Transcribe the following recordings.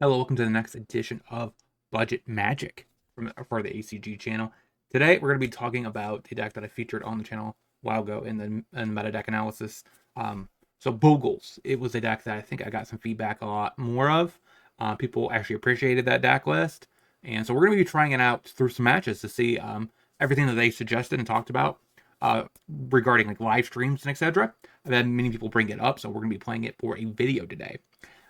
Hello, welcome to the next edition of Budget Magic for the ACG channel. Today, we're going to be talking about the deck that I featured on the channel a while ago in the meta deck analysis. So Bogles, it was a deck that I think I got some feedback a lot more of. People actually appreciated that deck list, and so we're going to be trying it out through some matches to see everything that they suggested and talked about regarding like live streams and etc. And then many people bring it up, so we're going to be playing it for a video today.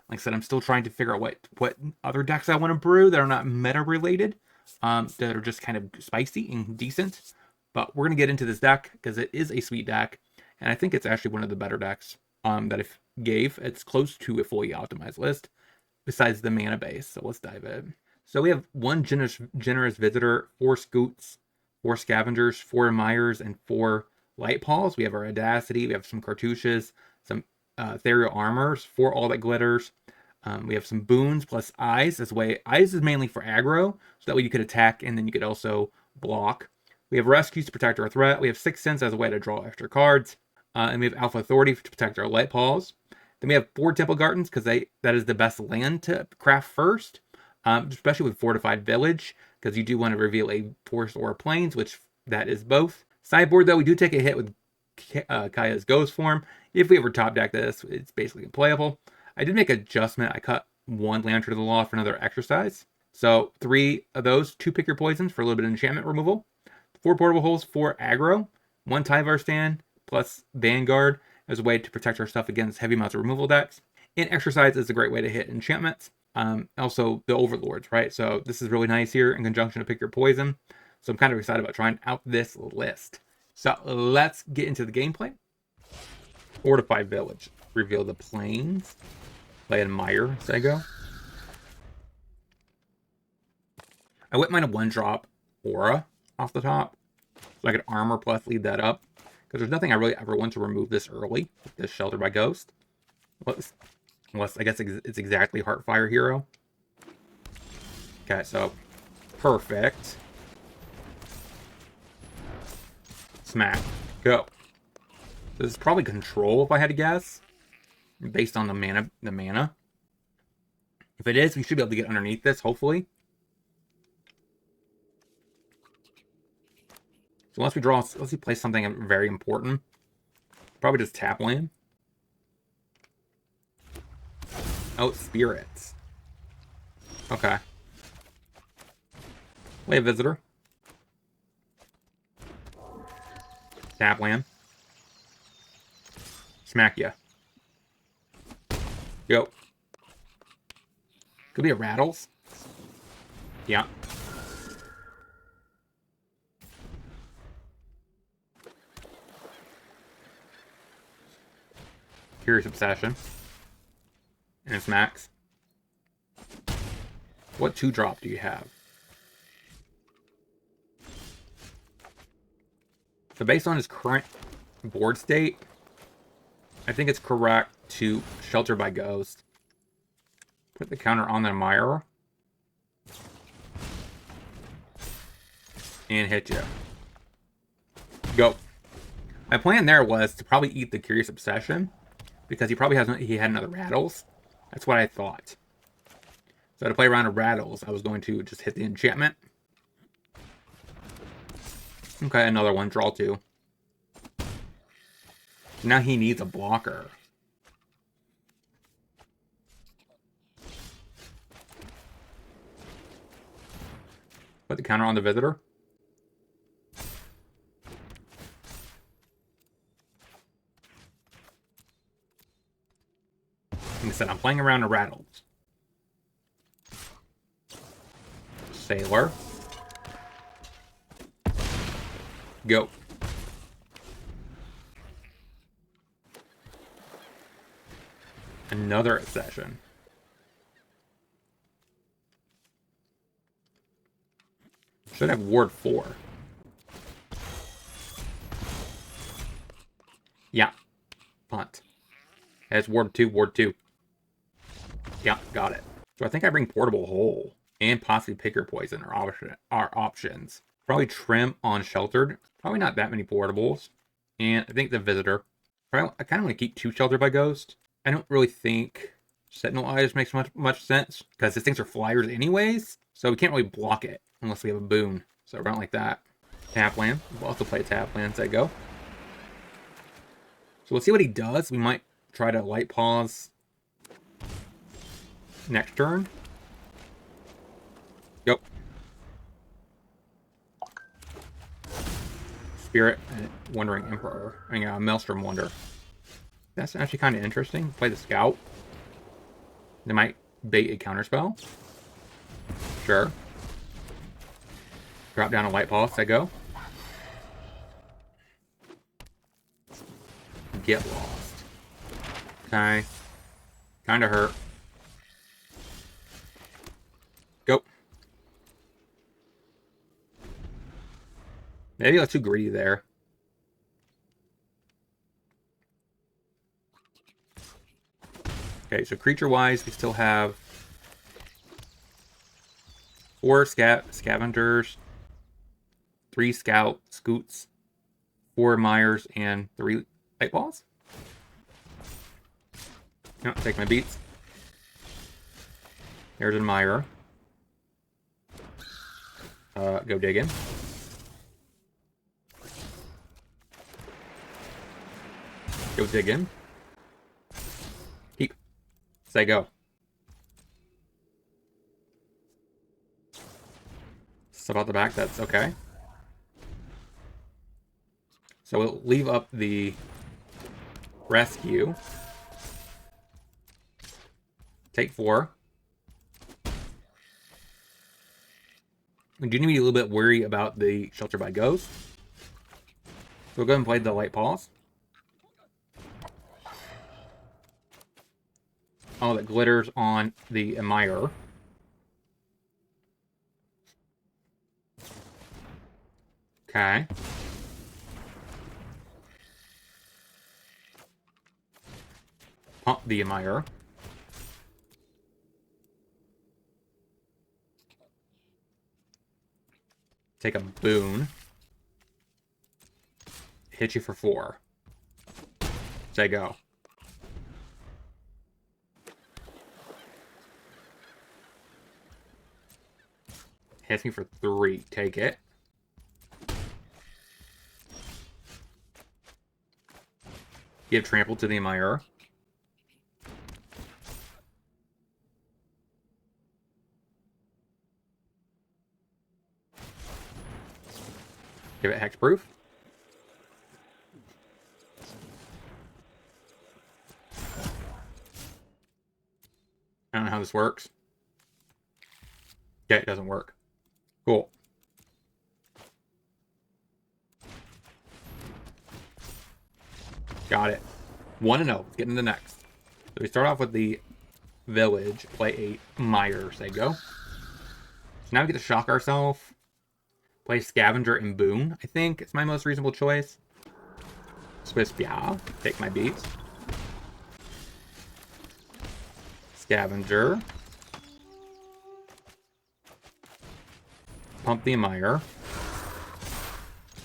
Like I said, I'm still trying to figure out what other decks I want to brew that are not meta related, that are just kind of spicy and decent. But we're gonna get into this deck because it is a sweet deck, and I think it's actually one of the better decks that I gave. It's close to a fully optimized list, besides the mana base. So let's dive in. So we have one generous visitor, 4 scoots, 4 scavengers, 4 admirers, and 4 light paws. We have our audacity. We have some cartouches, some ethereal armors, 4 all that glitters. We have some boons plus eyes. Eyes is mainly for aggro, so that way you could attack and then you could also block. We have rescues to protect our threat. We have 6 sense as a way to draw extra cards. And we have alpha authority to protect our light paws. Then we have 4 temple gardens because that is the best land to craft first, especially with fortified village, because you do want to reveal a forest or a plains, which that is both. Sideboard though, we do take a hit with Kaya's ghost form. If we ever top deck this, it's basically unplayable. I did make an adjustment. I cut 1 Lantern of the Law for another exercise. So 3 of those, 2 pick your poisons for a little bit of enchantment removal, 4 portable holes, 4 aggro, 1 Tyvar stand plus Vanguard as a way to protect our stuff against heavy amounts of removal decks. And exercise is a great way to hit enchantments. Also the overlords, right? So this is really nice here in conjunction to pick your poison. So I'm kind of excited about trying out this list. So let's get into the gameplay. Fortified Village. Reveal the plains. Play Admire, Sego. I wouldn't mind a 1-drop Aura off the top. So I could armor plus lead that up. Because there's nothing I really ever want to remove this early. With this Shelter by Ghost. Unless I guess it's exactly Heartfire Hero. Okay, so perfect. Smack. Go. This is probably control if I had to guess. Based on the mana. If it is, we should be able to get underneath this, hopefully. So let's play something very important. Probably just tap land. Oh, spirits. Okay. Play a visitor. Tap land. Smack ya. Go. Could be a rattles. Yeah. Curious Obsession. And it's max. What 2-drop do you have? So based on his current board state, I think it's correct to Shelter by Ghost. Put the counter on the admirer. And hit you. Go. My plan there was to probably eat the Curious Obsession, because he had another rattles. That's what I thought. So to play around of rattles, I was going to just hit the enchantment. Okay, another one, draw 2. Now he needs a blocker. Put the counter on the visitor. Like I said, I'm playing around the rattles. Sailor. Go. Another Obsession. Should have Ward 4. Yeah. Punt. That's Ward 2, Ward 2. Yeah, got it. So I think I bring Portable Hole and possibly Pick Your Poison are options. Probably Trim on Sheltered. Probably not that many portables. And I think the Visitor. I kind of want to keep 2 Shelter by Ghost. I don't really think Sentinel Eyes makes much sense, because these things are flyers anyways, so we can't really block it unless we have a boon. So around like that. Tap land. We'll also play tap land as I go. So we'll see what he does. We might try to light pause next turn. Yep. Spirit and Wandering Emperor. I mean, Maelstrom Wonder. That's actually kind of interesting. Play the Scout. They might bait a counterspell. Sure. Drop down a light pulse. I go. Get lost. Okay. Kind of hurt. Go. Maybe I was too greedy there. Okay, so creature-wise, we still have 4 scavengers, 3 scoots, 4 Myers, and 3 light balls. Oh, take my beats. There's a Meyer. Go digging. Go digging. Keep. Say go. Stuff out the back, that's okay. So we'll leave up the rescue. Take 4. We do need to be a little bit worried about the Shelter by Ghost. So we'll go ahead and play the Light Pulse. Oh, that glitters on the Emir. Okay. Pump the Emir. Take a boon. Hit you for 4. Say go. Hits me for 3. Take it. Give trample to the Emir. Give it hexproof. I don't know how this works. Yeah, it doesn't work. Cool. Got it. 1-0. Let's get into the next. So we start off with the village. Play a Meyer, say go. So now we get to shock ourselves. Play Scavenger and Boon, I think. It's my most reasonable choice. Swiss Bia. Take my beats. Scavenger. Pump the Emir.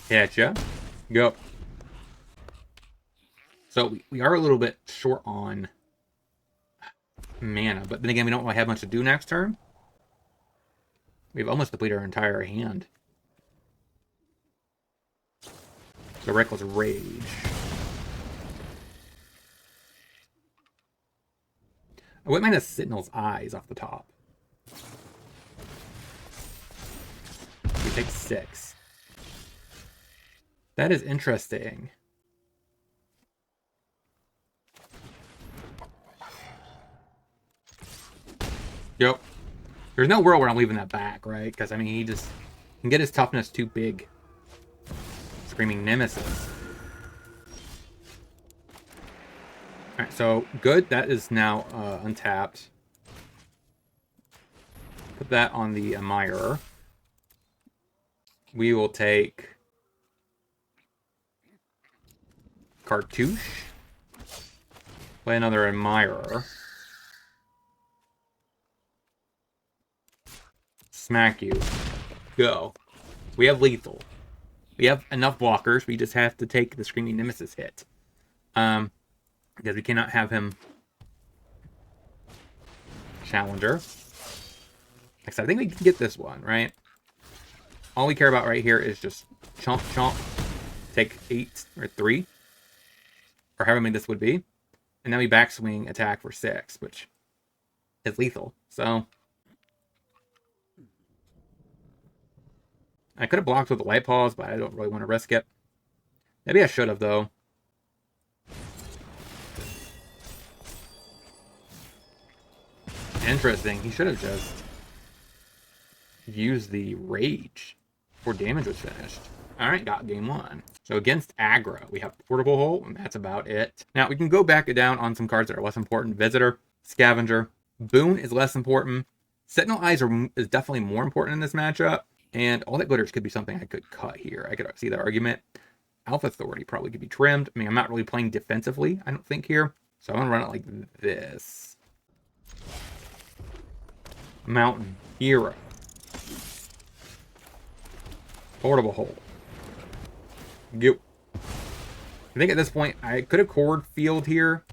Hit ya. Go. So we are a little bit short on mana, but then again, we don't really have much to do next turn. We've almost depleted our entire hand. So Reckless Rage. I wouldn't mind a Sentinel's Eyes off the top. We take 6. That is interesting. Yep. There's no world where I'm leaving that back, right? Because, I mean, he just can get his toughness too big. Screaming Nemesis. Alright, so good. That is now untapped. Put that on the Emir. We will take Cartouche. Play another Emir. Smack you. Go. We have lethal. We have enough blockers. We just have to take the Screaming Nemesis hit. Because we cannot have him Challenger. Like I said, I think we can get this one, right? All we care about right here is just chomp, chomp, take 8 or 3, or however many this would be. And now we backswing attack for 6, which is lethal. So I could have blocked with the Light Paws, but I don't really want to risk it. Maybe I should have, though. Interesting. He should have just used the Rage before damage was finished. Alright, got game 1. So against aggro, we have Portable Hole, and that's about it. Now, we can go back down on some cards that are less important. Visitor, Scavenger. Boon is less important. Sentinel Eyes is definitely more important in this matchup. And All That Glitters could be something I could cut here. I could see that argument. Alpha Authority probably could be trimmed. I mean, I'm not really playing defensively, I don't think, here. So I'm going to run it like this. Mountain. Hero. Portable Hole. Go. I think at this point, I could have cord field here,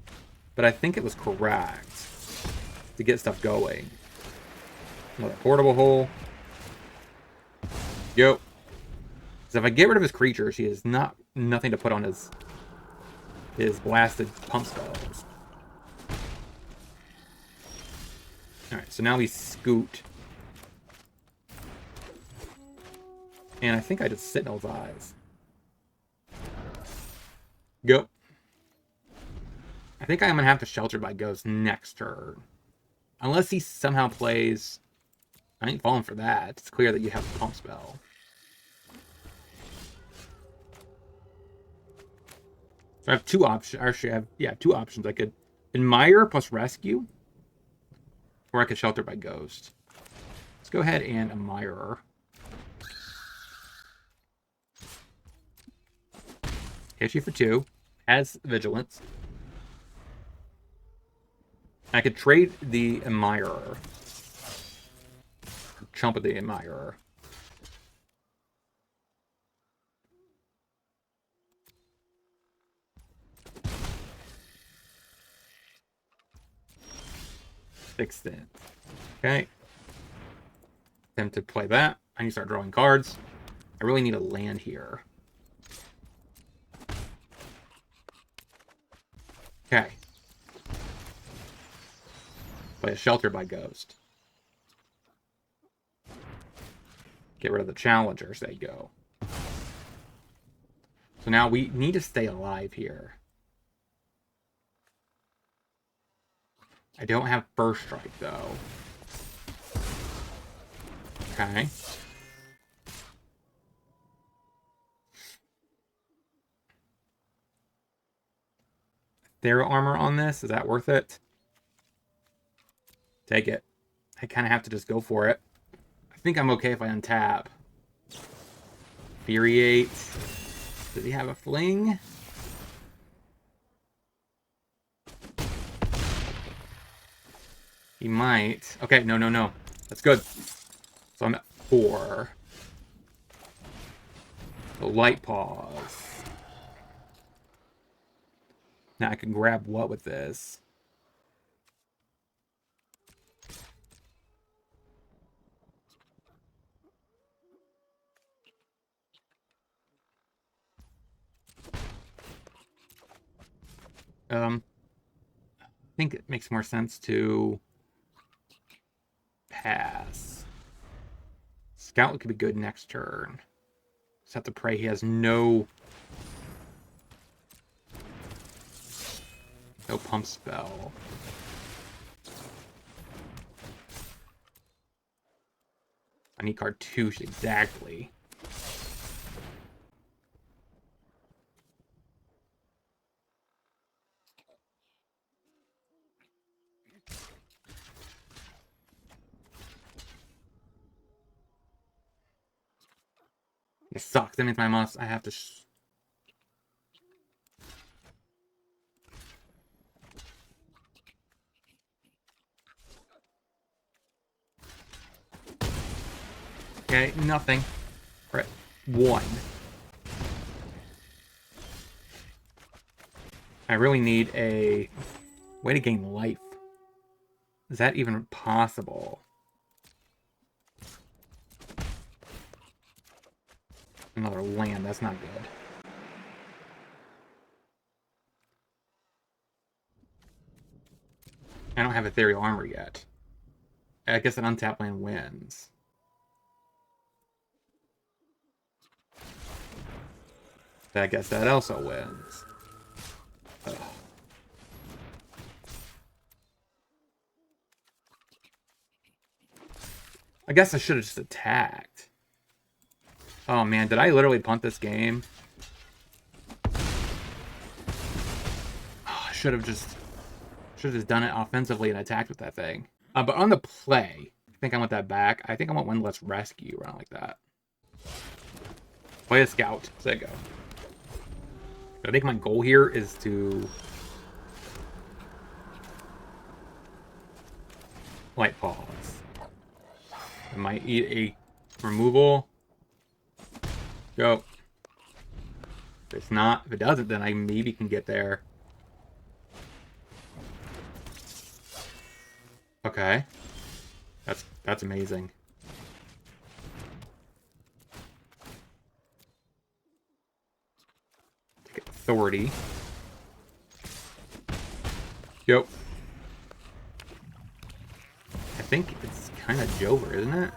but I think it was correct to get stuff going. Another Portable Hole. Go. So if I get rid of his creatures, he has nothing to put on his blasted pump spells. Alright, so now we scoot. And I think I just Sentinel's Eyes. Go. I think I'm going to have to Shelter by Ghost next turn. Unless he somehow plays... I ain't falling for that. It's clear that you have a pump spell. So I have 2 options. Actually, I have, 2 options. I could Admire plus Rescue. Or I could Shelter by Ghost. Let's go ahead and Admire. Hits you for 2. Has Vigilance. I could trade the Admirer. Chump of the Admirer. Extend. Okay. Attempt to play that. I need to start drawing cards. I really need a land here. Okay. Play a Shelter by Ghost. Get rid of the Challengers, they go. So now we need to stay alive here. I don't have First Strike, though. Okay. Their armor on this, is that worth it? Take it. I kind of have to just go for it. I think I'm okay if I untap. Infuriate. Does he have a fling? He might. Okay, no. That's good. So I'm at 4. The Light Paws. Now I can grab what with this? I think it makes more sense to pass. Scout could be good next turn. Just have to pray he has no pump spell. I need card 2 exactly. It sucks. That means I have to... Okay, nothing. We're at 1. I really need a way to gain life. Is that even possible? Another land, that's not good. I don't have Ethereal Armor yet. I guess an untapped land wins. I guess that also wins. Ugh. I guess I should have just attacked. Oh man, did I literally punt this game? Oh, I should have just done it offensively and attacked with that thing. But on the play, I think I want that back. I think I want one less rescue around like that. Play a scout. There you go. I think my goal here is to light pause. I might eat a removal. Go. If it's not, if it doesn't, then I maybe can get there. Okay. That's amazing. Take authority. Yep. I think it's kind of Jover, isn't it?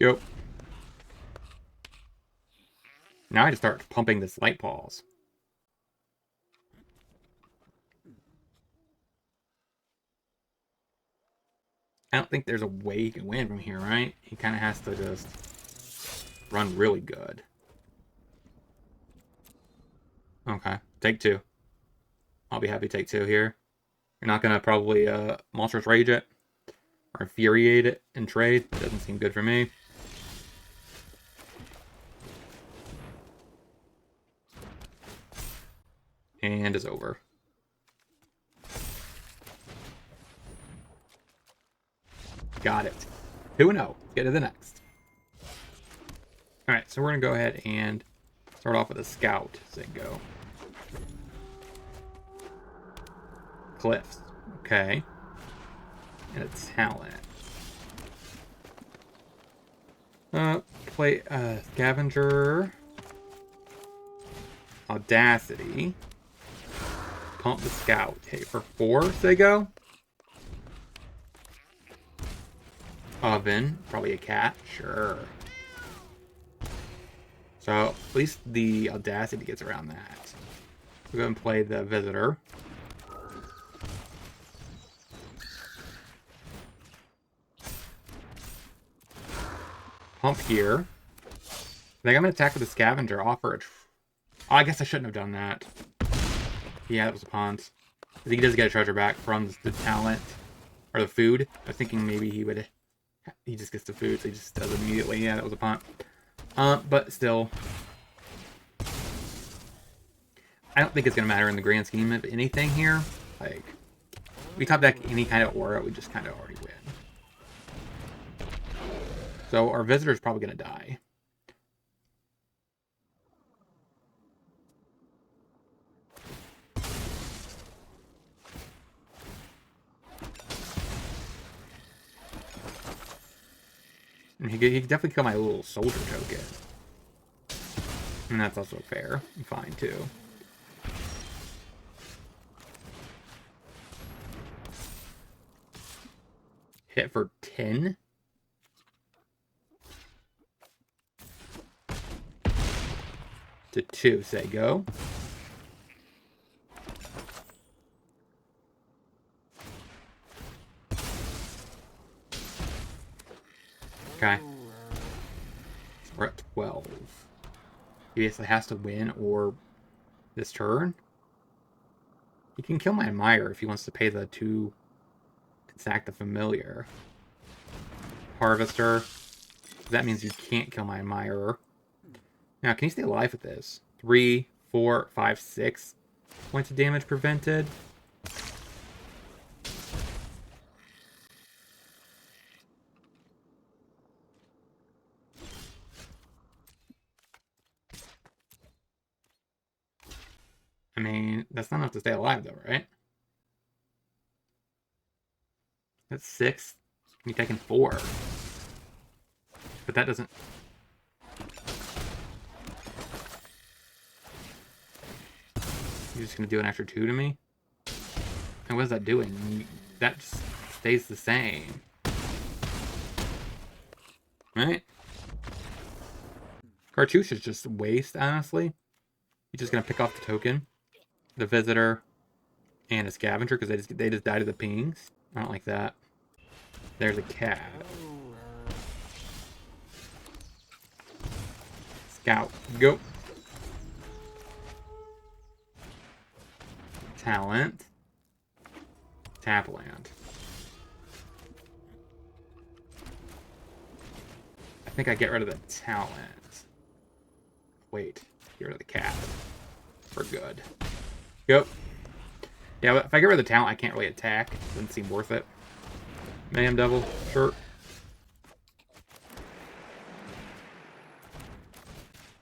Yep. Now I just start pumping this light pause. I don't think there's a way he can win from here, right? He kind of has to just run really good. Okay, take two. I'll be happy to take two here. You're not going to probably Monstrous Rage it or Infuriate it in trade. That doesn't seem good for me. And it's over. Got it. 2-0. Get to the next. Alright, so we're going to go ahead and start off with a scout. So go. Cliffs. Okay. And a talent. Play Scavenger. Audacity. Pump the scout. Okay, for 4, say go. Oven. Probably a cat. Sure. So, at least the Audacity gets around that. We'll go and play the Visitor. Pump here. I think I'm going to attack with the Scavenger. Offer it. Oh, I guess I shouldn't have done that. Yeah, that was a punt. I think he does get a treasure back from the talent. Or the food. I was thinking maybe he would... He just gets the food, so he just does it immediately. Yeah, that was a punt. But still... I don't think it's going to matter in the grand scheme of anything here. Like, we top deck any kind of aura, we just kind of already win. So our Visitor's probably going to die. And he can definitely kill my little soldier token. And that's also fair. I'm fine, too. Hit for 10. To 2, say go. Okay. So we're at 12. He basically has to win or this turn. He can kill my Admire if he wants to pay the 2 to sack the Familiar. Harvester. That means you can't kill my Admirer. Now, can you stay alive with this? 3, 4, 5, 6 points of damage prevented. That's not enough to stay alive, though, right? That's 6. You're taking 4. But that doesn't... You're just going to do an extra 2 to me? And what is that doing? That just stays the same. Right? Cartouche is just waste, honestly. You're just going to pick off the token, the visitor, and a scavenger because they just die to the pings. I don't like that. There's a cat. Scout. Go. Talent. Tap land. I think I get rid of the talent. Wait. Get rid of the cat. For good. Go. Yeah, but if I get rid of the talent, I can't really attack. Doesn't seem worth it. Mayhem Devil. Sure.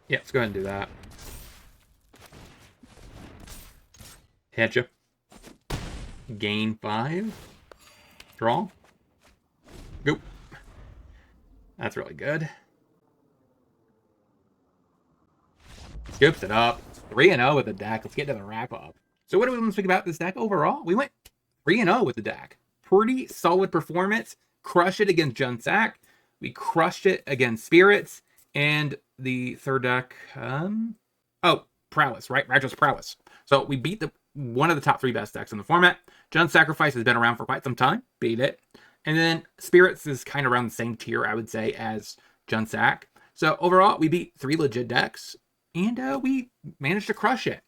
Yeah, let's go ahead and do that. Hit you. Gain 5. Draw. Go. That's really good. Scoops it up. 3-0 with the deck. Let's get to the wrap up. So what do we want to speak about this deck overall? We went 3-0 with the deck. Pretty solid performance. Crushed it against Junsac. We crushed it against Spirits. And the third deck, Prowess, right? Righteous Prowess. So we beat one of the top 3 best decks in the format. Jun Sacrifice has been around for quite some time. Beat it. And then Spirits is kind of around the same tier, I would say, as Junsac. So overall, we beat 3 legit decks. And we managed to crush it.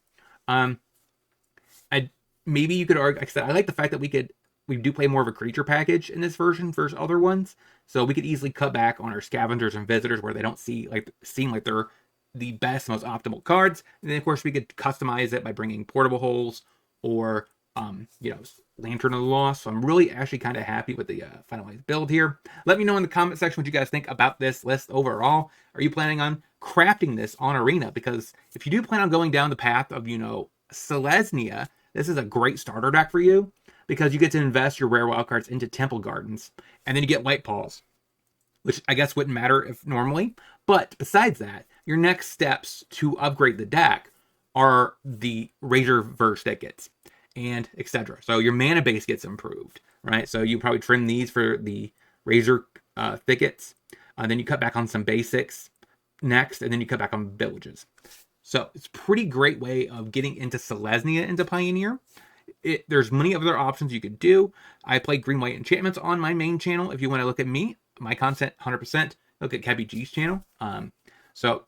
Maybe you could argue, like I said, I like the fact that we do play more of a creature package in this version versus other ones. So we could easily cut back on our scavengers and visitors where they don't seem like they're the best, most optimal cards. And then of course we could customize it by bringing portable holes or Lantern of the Lost. So I'm really actually kind of happy with the finalized build here. Let me know in the comment section what you guys think about this list overall. Are you planning on crafting this on Arena? Because if you do plan on going down the path of, Selesnya, this is a great starter deck for you because you get to invest your rare wildcards into Temple Gardens, and then you get Light Paws, which I guess wouldn't matter if normally. But besides that, your next steps to upgrade the deck are the Razor Verse tickets and etc. So your mana base gets improved, right? So you probably trim these for the Razor thickets, then you cut back on some basics next, and then you cut back on villages. So it's a pretty great way of getting into Selesnya into Pioneer. There's many other options you could do. I play green-white enchantments on my main channel. If you want to look at me, my content, 100%, look at KebbieG's channel. So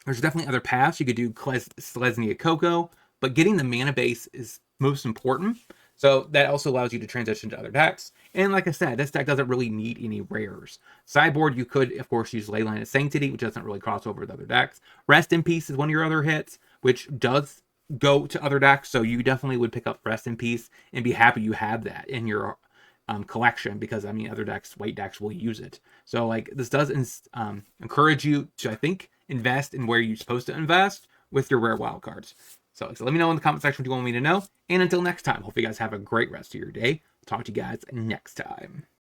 there's definitely other paths. You could do Selesnya Coco, but getting the mana base is most important. So that also allows you to transition to other decks. And like I said, this deck doesn't really need any rares. Sideboard, you could, of course, use Leyline of Sanctity, which doesn't really cross over with other decks. Rest in Peace is one of your other hits, which does go to other decks. So you definitely would pick up Rest in Peace and be happy you have that in your collection because, other decks, white decks, will use it. So, this does encourage you to, I think, invest in where you're supposed to invest with your rare wildcards. So let me know in the comment section what you want me to know. And until next time, hope you guys have a great rest of your day. Talk to you guys next time.